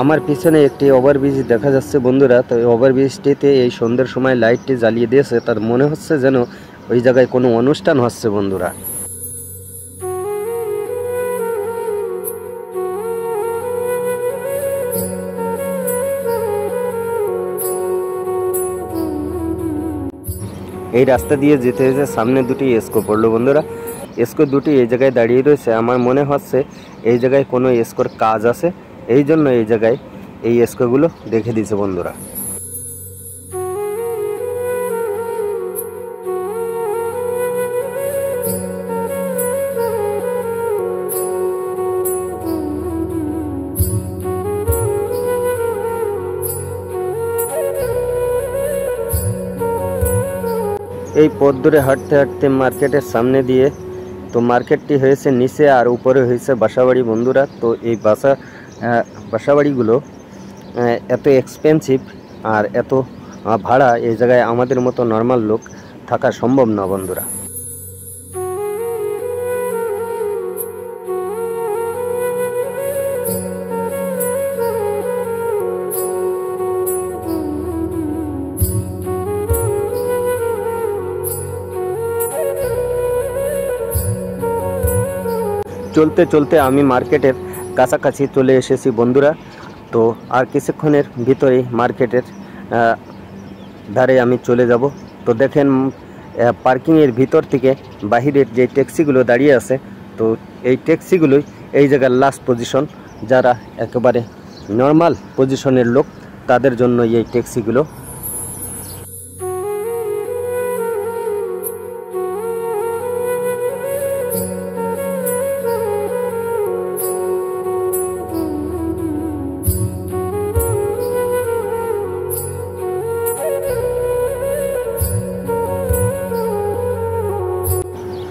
আমার পিছনে একটি ওভারব্রিজ দেখা যাচ্ছে বন্ধুরা। তো এই ওভারব্রিজটিতে এই সন্ধ্যার সময় লাইটটি জ্বালিয়ে দিয়েছে, তার মনে হচ্ছে যেন ওই জায়গায় কোনো অনুষ্ঠান হচ্ছে বন্ধুরা। এই রাস্তা দিয়ে যেতে যেতে সামনে দুটি এসকো পড়লো বন্ধুরা। এসকো দুটি এই জায়গায় দাঁড়িয়ে রয়েছে। আমার মনে হচ্ছে এই জায়গায় কোনো এসকোর কাজ আছে, এই জন্য এই জায়গায় এই এসকোগুলো রেখে দিয়েছে বন্ধুরা। এই পথ ধরে হাঁটতে হাঁটতে মার্কেটের সামনে দিয়ে, তো মার্কেটটি হয়েছে নিচে আর উপরে হয়েছে বাসাবাড়ি বন্ধুরা। তো এই বাসাবাড়িগুলো এত এক্সপেন্সিভ আর এত ভাড়া, এই জায়গায় আমাদের মতো নর্মাল লোক থাকা সম্ভব না বন্ধুরা। চলতে চলতে আমি মার্কেটের কাছাকাছি চলে এসেছি বন্ধুরা। তো আর কিছুক্ষণের ভিতরেই মার্কেটের ধারে আমি চলে যাব। তো দেখেন পার্কিংয়ের ভিতর থেকে বাহিরের যে ট্যাক্সিগুলো দাঁড়িয়ে আছে, তো এই ট্যাক্সিগুলোই এই জায়গার লাস্ট পজিশন। যারা একেবারে নর্মাল পজিশনের লোক তাদের জন্য এই ট্যাক্সিগুলো।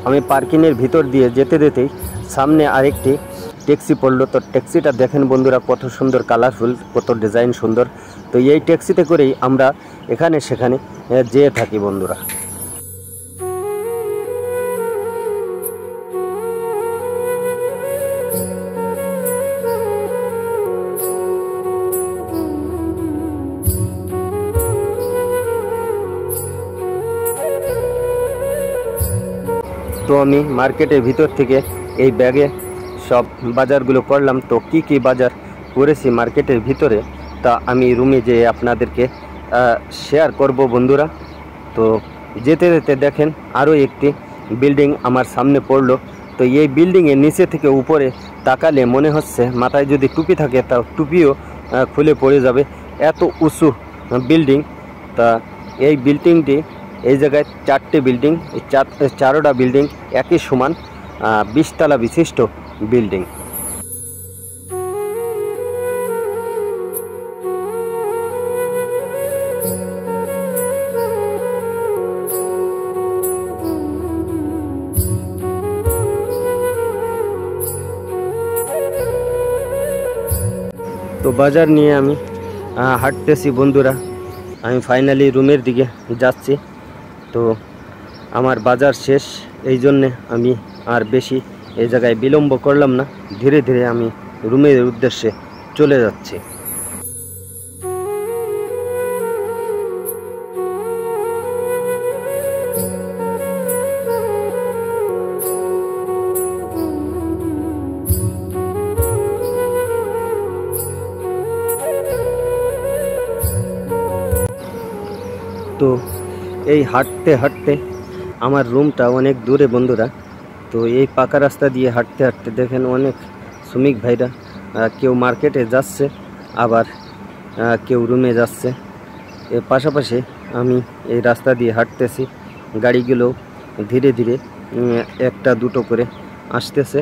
আমি পার্কিংয়ের ভিতর দিয়ে যেতে যেতেই সামনে আরেকটি ট্যাক্সি পড়লো। তো ট্যাক্সিটা দেখেন বন্ধুরা কত সুন্দর, কালারফুল, কত ডিজাইন সুন্দর। তো এই ট্যাক্সিতে করেই আমরা এখানে সেখানে যেয়ে থাকি বন্ধুরা। তো আমি মার্কেটের ভিতর থেকে এই ব্যাগে সব বাজারগুলো করলাম। তো কি কি বাজার করেছি মার্কেটের ভিতরে তা আমি রুমে যেয়ে আপনাদেরকে শেয়ার করব বন্ধুরা। তো যেতে যেতে দেখেন আরও একটি বিল্ডিং আমার সামনে পড়লো। তো এই বিল্ডিংয়ের নিচে থেকে উপরে তাকালে মনে হচ্ছে মাথায় যদি টুপি থাকে তা টুপিও খুলে পড়ে যাবে, এত উঁচু বিল্ডিং। তা এই বিল্ডিংটি, এই জায়গায় চারটে বিল্ডিং, এই চারোটা বিল্ডিং একই সমান 20 তলা বিশিষ্ট বিল্ডিং। তো বাজার নিয়ে আমি হাঁটতেছি বন্ধুরা। আমি ফাইনালি রুমের দিকে যাচ্ছি। তো আমার বাজার শেষ, এই জন্যে আমি আর বেশি এই জায়গায় বিলম্ব করলাম না, ধীরে ধীরে আমি রুমের উদ্দেশ্যে চলে যাচ্ছি। তো এই হাঁটতে হাঁটতে আমার রুমটা অনেক দূরে বন্ধুরা। তো এই পাকা রাস্তা দিয়ে হাঁটতে হাঁটতে দেখেন অনেক শ্রমিক ভাইরা কেউ মার্কেটে যাচ্ছে, আবার কেউ রুমে যাচ্ছে। এর পাশাপাশি আমি এই রাস্তা দিয়ে হাঁটতেছি, গাড়িগুলো ধীরে ধীরে একটা দুটো করে আসতেছে।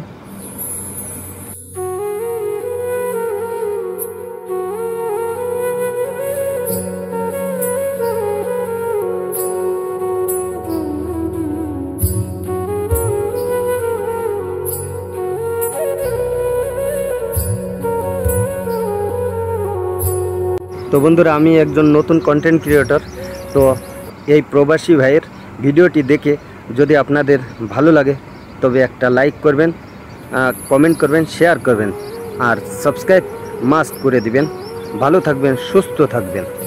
তো বন্ধুরা, আমি একজন নতুন কন্টেন্ট ক্রিয়েটর। তো এই প্রবাসী ভাইয়ের ভিডিওটি দেখে যদি আপনাদের ভালো লাগে তবে একটা লাইক করবেন, কমেন্ট করবেন, শেয়ার করবেন আর সাবস্ক্রাইব মাস্ট করে দিবেন। ভালো থাকবেন, সুস্থ থাকবেন।